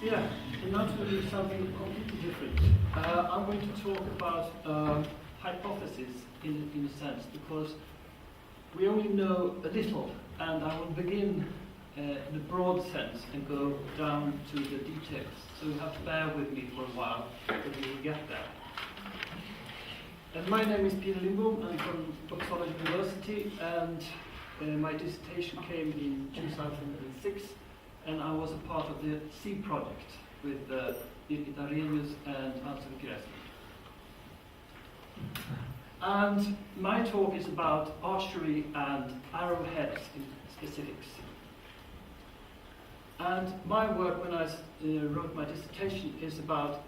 Yeah, and now to do something completely different. I'm going to talk about hypotheses in a sense, because we only know a little, and I will begin in a broad sense and go down to the details. So you have to bear with me for a while, but we will get there. And my name is Peter Lindbom. I'm from Uppsala University, and my dissertation came in 2006, and I was a part of the C project with Birka and Garrison. And my talk is about archery and arrowheads in specifics. And my work when I wrote my dissertation is about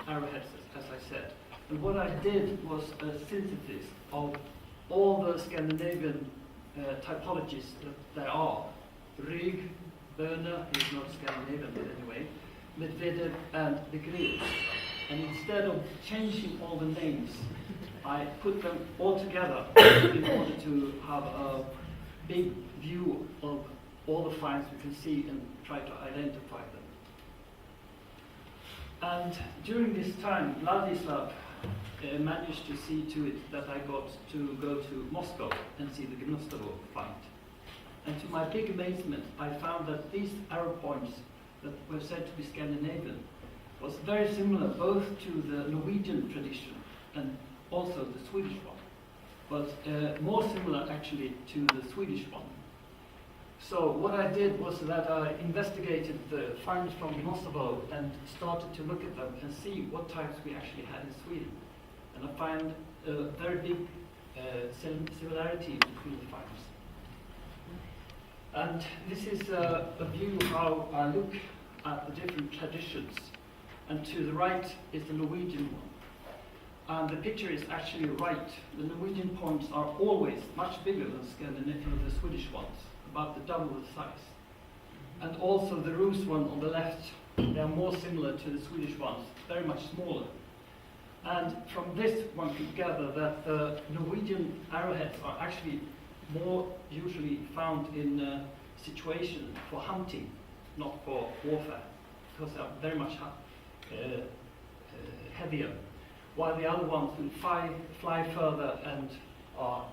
arrowheads, as I said. And what I did was a synthesis of all the Scandinavian typologies that there are. Rygg, Böne is not Scandinavian, but anyway, Medvedev and the Greeks. And instead of changing all the names, I put them all together in order to have a big view of all the finds we can see and try to identify them. And during this time, Vladislav managed to see to it that I got to go to Moscow and see the Gnostovo find. And to my big amazement, I found that these arrow points that were said to be Scandinavian was very similar both to the Norwegian tradition and also the Swedish one, but more similar actually to the Swedish one. So what I did was that I investigated the finds from Gnostovo and started to look at them and see what types we actually had in Sweden. And I find a very big similarity between the finds. And this is a view how I look at the different traditions. And to the right is the Norwegian one. And the picture is actually right. The Norwegian points are always much bigger than the Swedish ones, about the double the size. And also the Rus one on the left, they are more similar to the Swedish ones, very much smaller. And from this one can gather that the Norwegian arrowheads are actually more usually found in situation for hunting, not for warfare, because they are very much heavier, while the other ones will fly further and are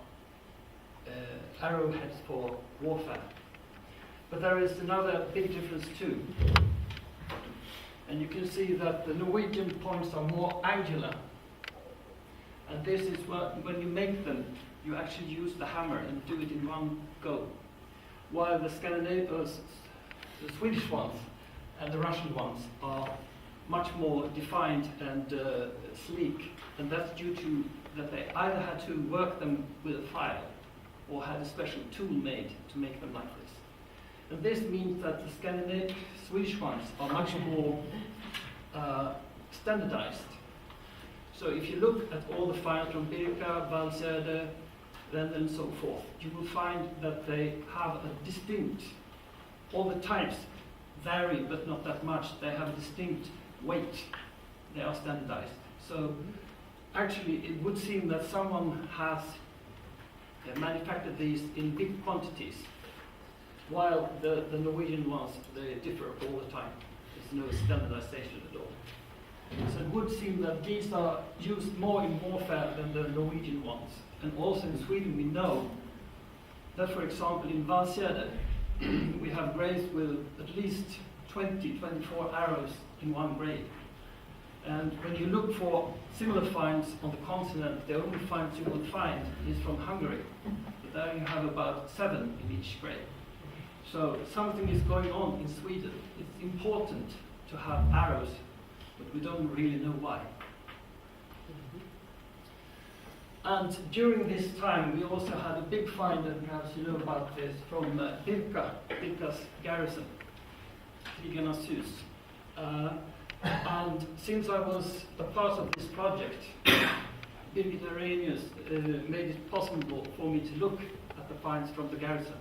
arrowheads for warfare. But there is another big difference too. And you can see that the Norwegian points are more angular. And this is when you make them, you actually use the hammer and do it in one go. While the the Swedish ones and the Russian ones are much more defined and sleek. And that's due to that they either had to work them with a file or had a special tool made to make them like this. And this means that the Swedish ones are much more standardized. So if you look at all the finds from Birka, Valsöde, and so forth, you will find that they have a distinct, all the types vary but not that much, they have a distinct weight, they are standardized. So actually it would seem that someone has manufactured these in big quantities, while the Norwegian ones, they differ all the time. There's no standardization at all. So it would seem that these are used more in warfare than the Norwegian ones. And also in Sweden we know that, for example, in Valsöde we have graves with at least 24 arrows in one grave. And when you look for similar finds on the continent, the only finds you will find is from Hungary. But there you have about 7 in each grave. So something is going on in Sweden. It's important to have arrows, but we don't really know why. And during this time, we also had a big find, and perhaps you know about this, from Birka's Garrison, Krigarnas hus. And since I was a part of this project, Birka made it possible for me to look at the finds from the Garrison.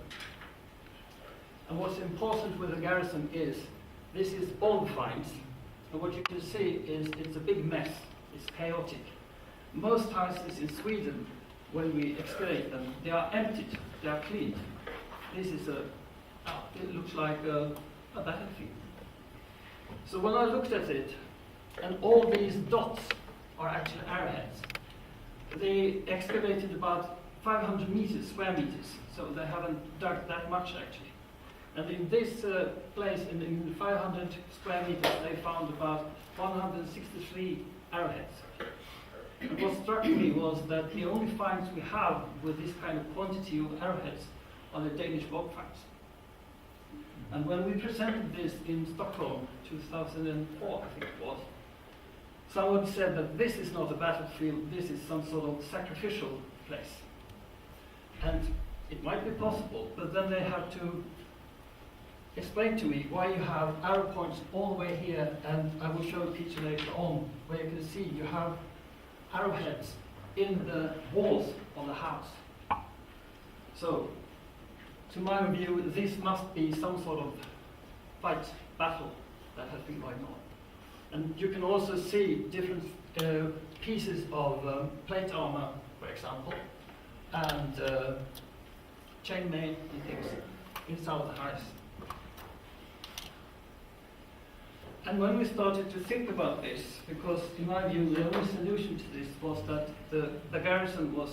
And what's important with the Garrison is, this is all finds, and what you can see is it's a big mess, it's chaotic. Most houses in Sweden, when we excavate them, they are emptied, they are cleaned. This is it looks like a battlefield. So when I looked at it, and all these dots are actually arrowheads, they excavated about 500 meters, square meters, so they haven't dug that much actually. And in this place, in 500 square meters, they found about 163 arrowheads. And what struck me was that the only finds we have with this kind of quantity of arrowheads are the Danish rock finds. And when we presented this in Stockholm, 2004, I think it was, someone said that this is not a battlefield, this is some sort of sacrificial place. And it might be possible, but then they have to explain to me why you have arrow points all the way here, and I will show a picture later on where you can see you have arrowheads in the walls of the house. So, to my view, this must be some sort of fight, battle that has been going on. And you can also see different pieces of plate armor, for example, and chainmail and things inside the house. And when we started to think about this, because in my view the only solution to this was that the garrison was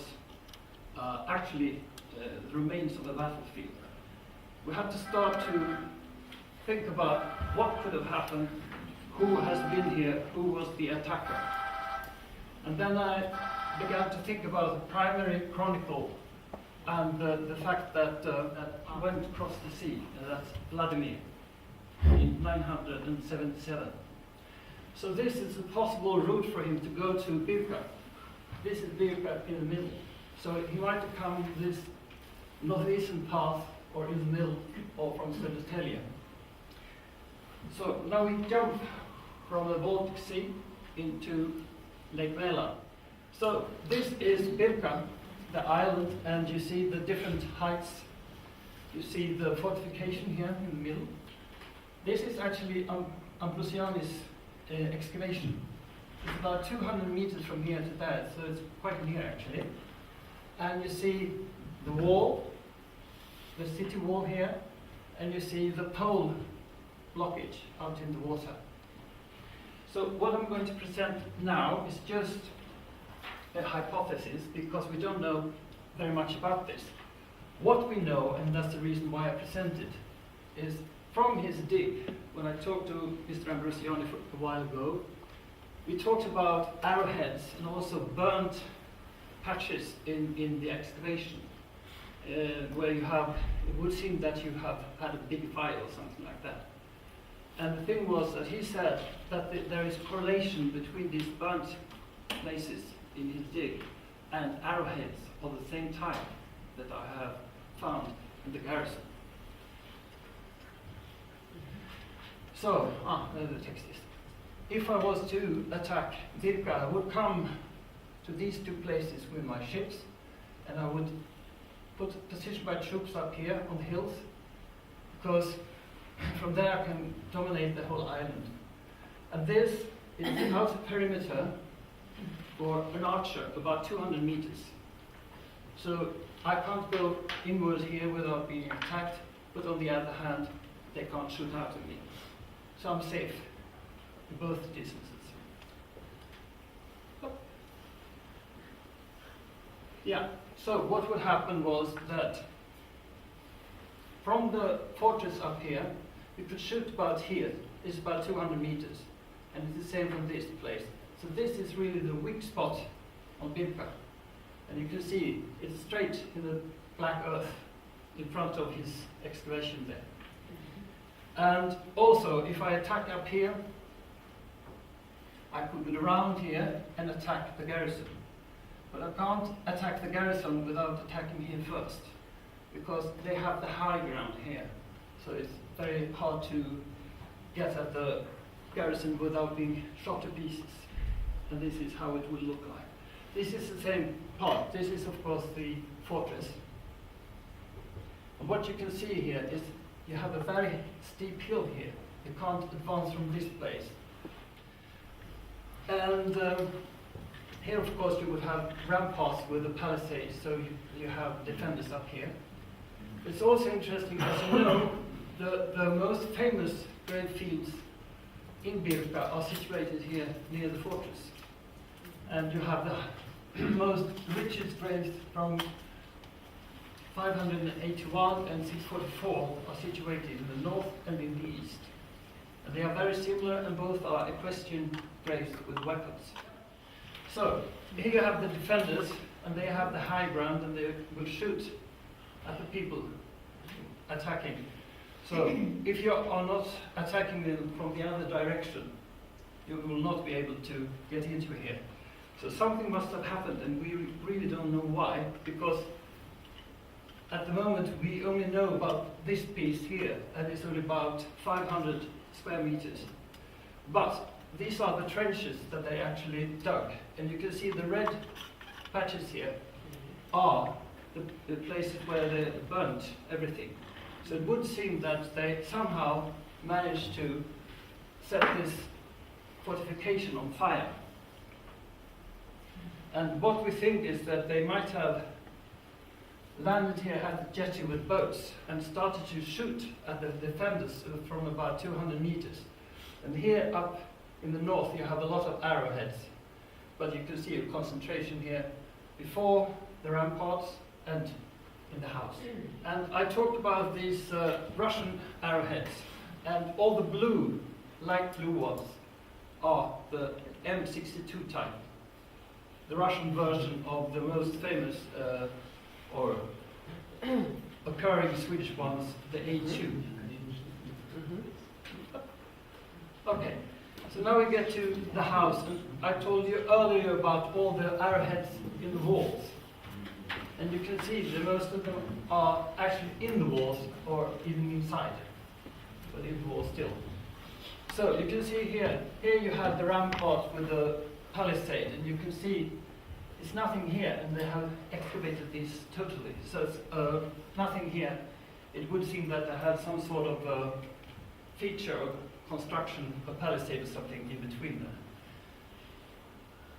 actually the remains of a battlefield, we had to start to think about what could have happened, who has been here, who was the attacker. And then I began to think about the primary chronicle and the fact that I went across the sea, and that's Vladimir, in 977. So this is a possible route for him to go to Birka. This is Birka in the middle. So he might have come this northeastern path, or in the middle, or from Södertälje. So now we jump from the Baltic Sea into Lake Mälaren. So this is Birka, the island, and you see the different heights. You see the fortification here in the middle. This is actually Ambrosiani's excavation. It's about 200 meters from here to there, so it's quite near actually. And you see the wall, the city wall here, and you see the pole blockage out in the water. So what I'm going to present now is just a hypothesis, because we don't know very much about this. What we know, and that's the reason why I presented, is from his dig. When I talked to Mr. Ambrosiani a while ago, we talked about arrowheads and also burnt patches in the excavation, where you have, it would seem that you have had a big fire or something like that. And the thing was that he said that there is correlation between these burnt places in his dig and arrowheads of the same type that I have found in the garrison. So, there the text is. If I was to attack Birka, I would come to these two places with my ships, and I would position my troops up here on the hills, because from there I can dominate the whole island. And this is the outer perimeter for an archer, about 200 meters. So I can't go inwards here without being attacked, but on the other hand, they can't shoot out at me. So I'm safe in both distances. Yeah, so what would happen was that from the fortress up here, we could shoot about here. It's about 200 meters. And it's the same from this place. So this is really the weak spot on Birka. And you can see it's straight in the black earth in front of his excavation there. And also, if I attack up here, I could go around here and attack the garrison. But I can't attack the garrison without attacking here first, because they have the high ground here. So it's very hard to get at the garrison without being shot to pieces. And this is how it will look like. This is the same part. This is, of course, the fortress. And what you can see here is you have a very steep hill here. You can't advance from this place. And here, of course, you would have ramparts with a palisade, so you have defenders up here. It's also interesting, as you know, the most famous grave fields in Birka are situated here near the fortress. And you have the most richest graves from 581 and 644 are situated in the north and in the east. And they are very similar, and both are equestrian graves with weapons. So, here you have the defenders, and they have the high ground, and they will shoot at the people attacking. So, if you are not attacking them from the other direction, you will not be able to get into here. So something must have happened, and we really don't know why, because at the moment we only know about this piece here, and it's only about 500 square meters. But these are the trenches that they actually dug, and you can see the red patches here are the places where they burnt everything. So it would seem that they somehow managed to set this fortification on fire. And what we think is that they might have landed here at the jetty with boats and started to shoot at the defenders from about 200 meters. And here up in the north you have a lot of arrowheads, but you can see a concentration here before the ramparts and in the house. And I talked about these Russian arrowheads, and all the blue, light blue ones are the M62 type, the Russian version of the most famous or occurring Swedish ones, the A2. Okay, so now we get to the house, and I told you earlier about all the arrowheads in the walls. And you can see that most of them are actually in the walls or even inside, but in the walls still. So you can see here you have the rampart with the palisade, and you can see it's nothing here, and they have excavated these totally. So it's nothing here. It would seem that they had some sort of feature or construction, a palisade or something in between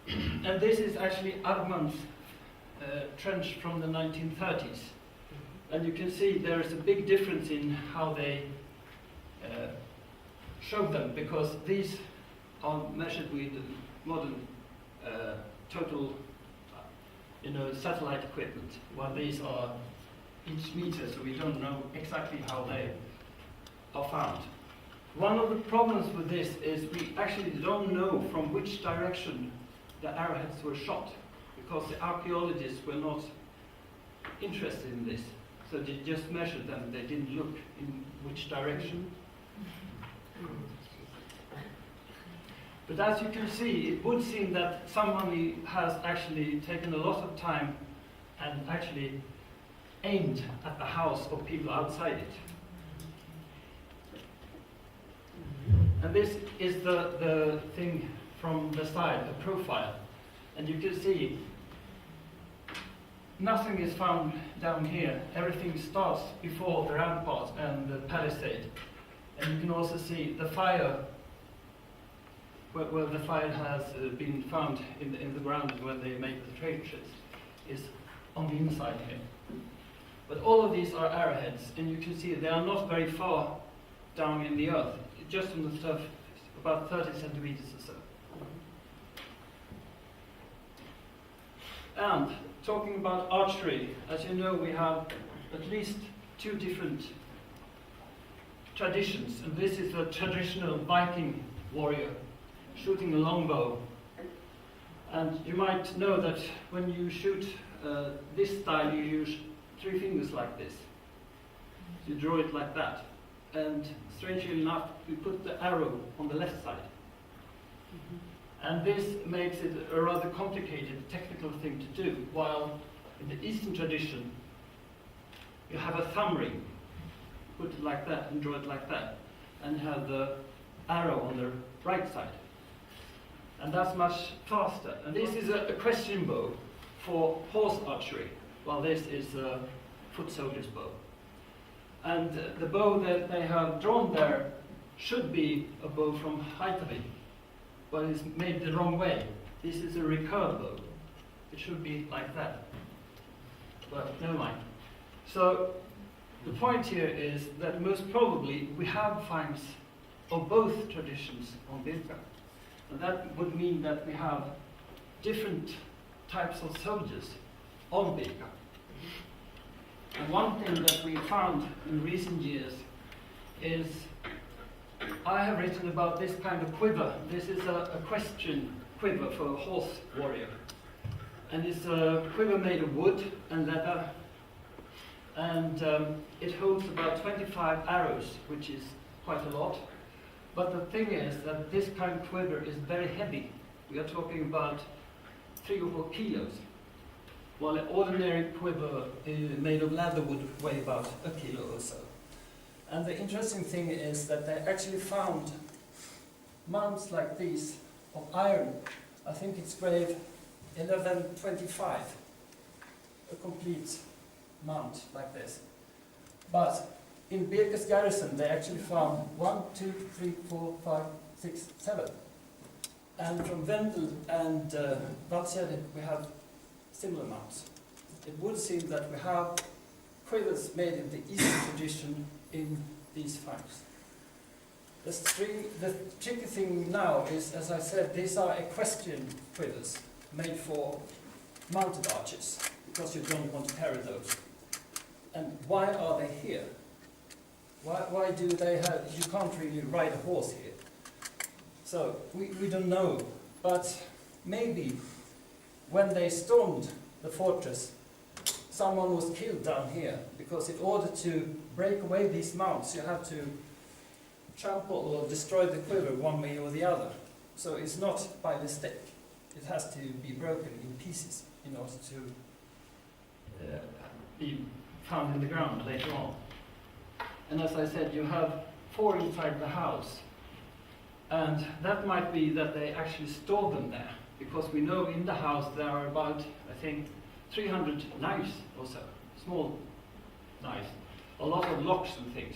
there. And this is actually Armand's trench from the 1930s. And you can see there is a big difference in how they show them, because these are measured with modern total satellite equipment, while these are each meter, so we don't know exactly how they are found. One of the problems with this is we actually don't know from which direction the arrowheads were shot, because the archaeologists were not interested in this. So they just measured them, they didn't look in which direction. But as you can see, it would seem that somebody has actually taken a lot of time and actually aimed at the house or people outside it. And this is the thing from the side, the profile. And you can see nothing is found down here. Everything starts before the rampart and the palisade. And you can also see the fire, where the fire has been found in the ground where they make the trenches, is on the inside here. But all of these are arrowheads, and you can see they are not very far down in the earth, just on the surface, about 30 centimeters or so. And talking about archery, as you know, we have at least two different traditions, and this is a traditional Viking warrior shooting a longbow. And you might know that when you shoot this style, you use 3 fingers like this. So you draw it like that. And strangely enough, we put the arrow on the left side. And this makes it a rather complicated technical thing to do, while in the Eastern tradition, you have a thumb ring. Put it like that and draw it like that, and have the arrow on the right side. And that's much faster. And this is a equestrian bow for horse archery, while this is a foot soldier's bow. And the bow that they have drawn there should be a bow from Haithavi, but it's made the wrong way. This is a recurve bow. It should be like that. But never mind. So the point here is that most probably we have finds of both traditions on Birka. And that would mean that we have different types of soldiers on Birka. And one thing that we found in recent years is, I have written about this kind of quiver. This is a equestrian quiver for a horse warrior. And it's a quiver made of wood and leather. And it holds about 25 arrows, which is quite a lot. But the thing is that this kind of quiver is very heavy. We are talking about 3 or 4 kilos. While an ordinary quiver made of leather would weigh about 1 kilo or so. And the interesting thing is that they actually found mounts like these of iron. I think it's grave 1125, a complete mount like this. But in Birka's Garrison they actually found 1, 2, 3, 4, 5, 6, 7. And from Vendel and Baltic we have similar mounts. It would seem that we have quivers made in the Eastern tradition in these finds. The tricky thing now is, as I said, these are equestrian quivers made for mounted archers, because you don't want to carry those. And why are they here? Why do they have, you can't really ride a horse here. So we don't know, but maybe when they stormed the fortress, someone was killed down here, because in order to break away these mounts, you have to trample or destroy the quiver one way or the other. So it's not by mistake. It has to be broken in pieces in order to be found in the ground later on. And as I said, you have 4 inside the house. And that might be that they actually stored them there, because we know in the house there are about, I think, 300 knives or so, small knives, a lot of locks and things.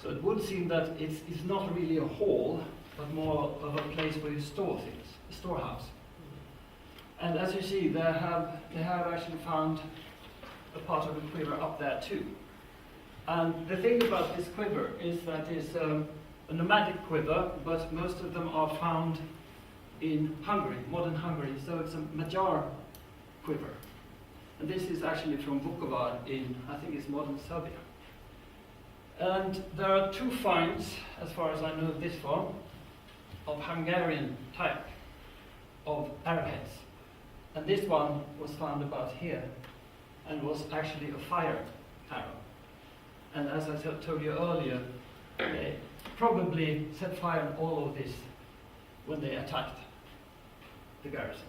So it would seem that it's not really a hall, but more of a place where you store things, a storehouse. And as you see, they have actually found a part of the quiver up there too. And the thing about this quiver is that it's a nomadic quiver, but most of them are found in Hungary, modern Hungary. So it's a Magyar quiver. And this is actually from Vukovar in, I think it's modern Serbia. And there are 2 finds, as far as I know this far, of Hungarian type of arrowheads. And this one was found about here, and was actually a fire arrow. And as I told you earlier, they probably set fire on all of this when they attacked the garrison.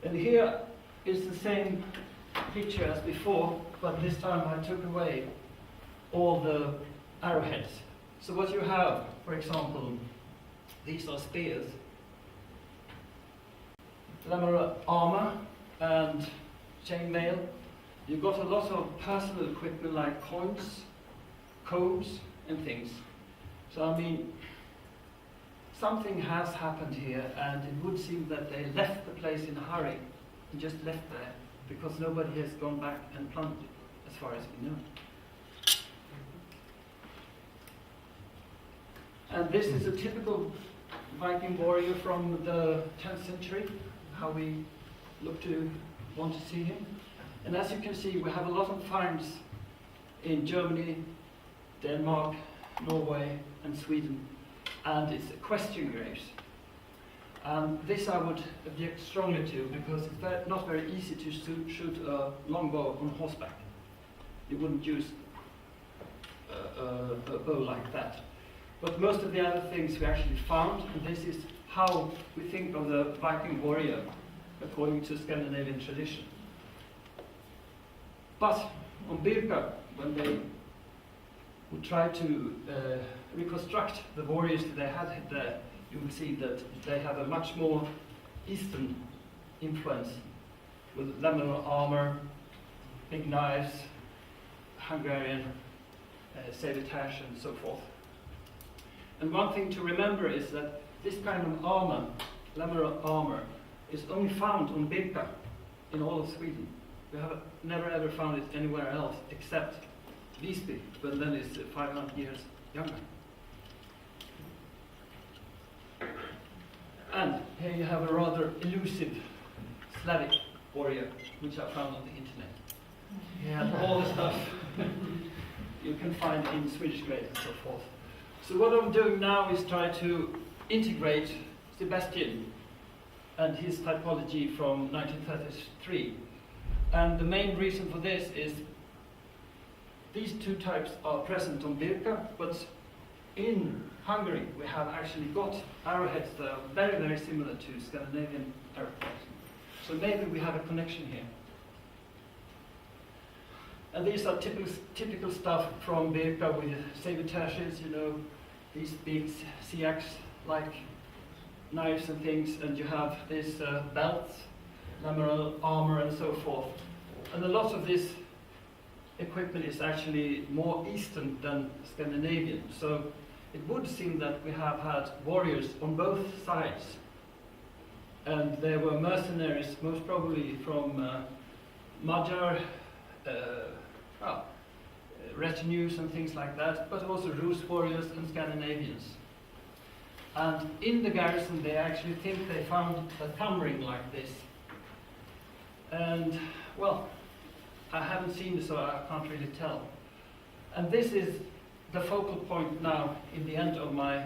And here is the same picture as before, but this time I took away all the arrowheads. So what you have, for example, these are spears, lamella armor and chainmail. You've got a lot of personal equipment like coins, combs and things. So I mean, something has happened here, and it would seem that they left the place in a hurry and just left there, because nobody has gone back and plundered it, as far as we know. And this is a typical Viking warrior from the 10th century, how we want to see him. And as you can see, we have a lot of finds in Germany, Denmark, Norway and Sweden, and it's equestrian graves. This I would object strongly to, because it's not very easy to shoot a longbow on horseback. You wouldn't use a bow like that. But most of the other things we actually found, and this is how we think of the Viking warrior according to Scandinavian tradition. But on Birka, when they would try to reconstruct the warriors that they had there, you will see that they have a much more Eastern influence, with lamella armor, big knives, Hungarian sabretache and so forth. And one thing to remember is that this kind of armor, lamella armor, is only found on Birka in all of Sweden. We have never ever found it anywhere else except Visby, but then it's 500 years younger. And here you have a rather elusive Slavic warrior, which I found on the internet. He had all the stuff you can find in Swedish grave and so forth. So what I'm doing now is try to integrate Sebastian and his typology from 1933. And the main reason for this is these two types are present on Birka, but in Hungary we have actually got arrowheads that are very, very similar to Scandinavian arrowheads. So maybe we have a connection here. And these are typical stuff from Birka with sabretaches, you know, these big sea axe-like knives and things, and you have this belts, lameral armor and so forth. And a lot of this equipment is actually more Eastern than Scandinavian. So it would seem that we have had warriors on both sides. And there were mercenaries, most probably from Magyar retinues and things like that, but also Rus warriors and Scandinavians. And in the garrison they actually think they found a thumb ring like this. And, well, I haven't seen it, so I can't really tell. And this is the focal point now in the end of my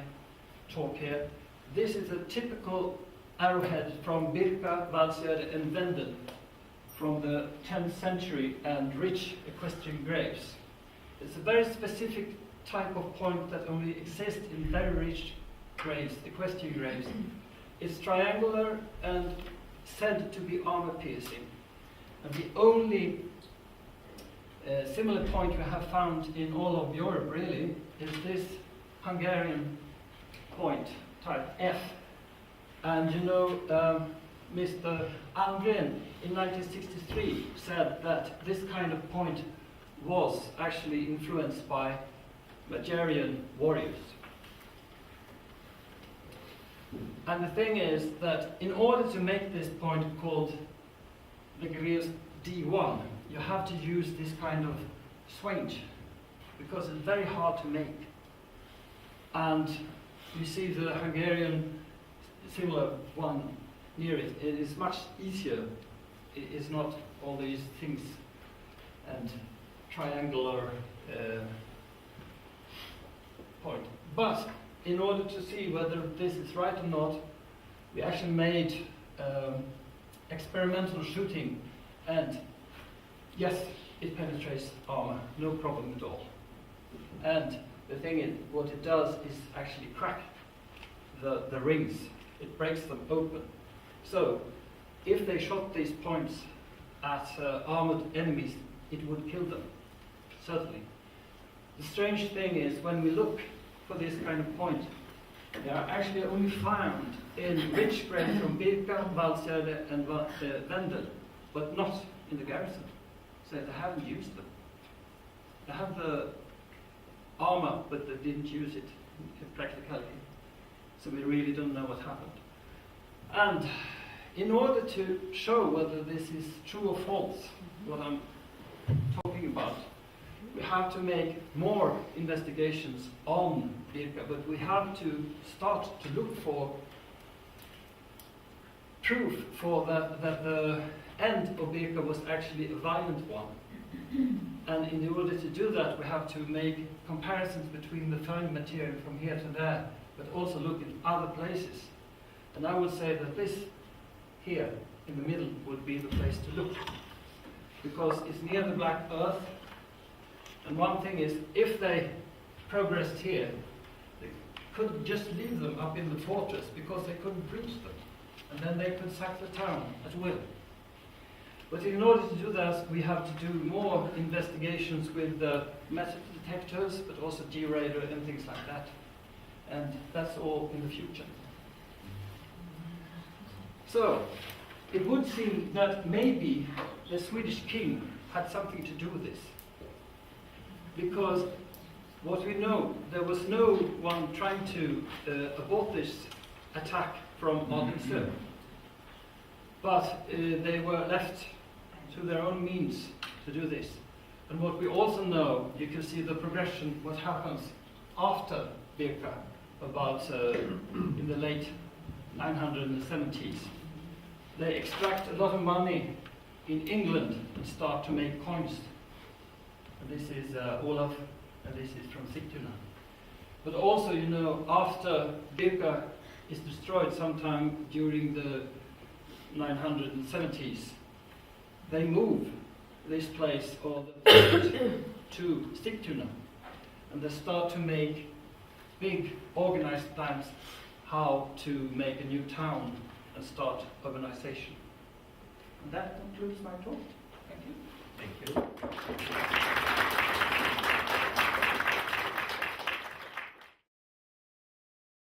talk here. This is a typical arrowhead from Birka, Valsöde and Venden from the 10th century and rich equestrian graves. It's a very specific type of point that only exists in very rich graves, equestrian graves. It's triangular and said to be armor piercing. And the only similar point we have found in all of Europe really is this Hungarian point, type F. And you know, Mr. Andren in 1963 said that this kind of point was actually influenced by Magyarian warriors. And the thing is that in order to make this point called the Greus D1, you have to use this kind of swinge because it's very hard to make. And you see the Hungarian similar one near it. It is much easier. It is not all these things and triangular point. But in order to see whether this is right or not, we actually made experimental shooting, and yes, it penetrates armor, no problem at all. And the thing is, what it does is actually crack the rings. It breaks them open. So, if they shot these points at armored enemies, it would kill them, certainly. The strange thing is, when we look for this kind of point, they are actually only found in rich graves from Birka, Valsöde and Venden, but not in the garrison. So they haven't used them. They have the armor, but they didn't use it in practicality. So we really don't know what happened. And in order to show whether this is true or false, what I'm talking about, we have to make more investigations on Birka, but we have to start to look for proof for that the end of Birka was actually a violent one. And in order to do that, we have to make comparisons between the found material from here to there, but also look in other places. And I would say that this here in the middle would be the place to look, because it's near the black earth. And one thing is, if they progressed here, they couldn't just leave them up in the fortress because they couldn't breach them. And then they could sack the town at will. But in order to do that, we have to do more investigations with metal detectors, but also G-radar and things like that. And that's all in the future. So, it would seem that maybe the Swedish king had something to do with this. Because what we know, there was no one trying to abort this attack from Archeologiczno. But they were left to their own means to do this. And what we also know, you can see the progression, what happens after Birka, about in the late 970s. They extract a lot of money in England and start to make coins. And this is Olaf, and this is from Sigtuna. But also, you know, after Birka is destroyed sometime during the 970s, they move this place or the to Sigtuna, and they start to make big organized plans how to make a new town and start urbanization. And that concludes my talk. Thank you. Thank you.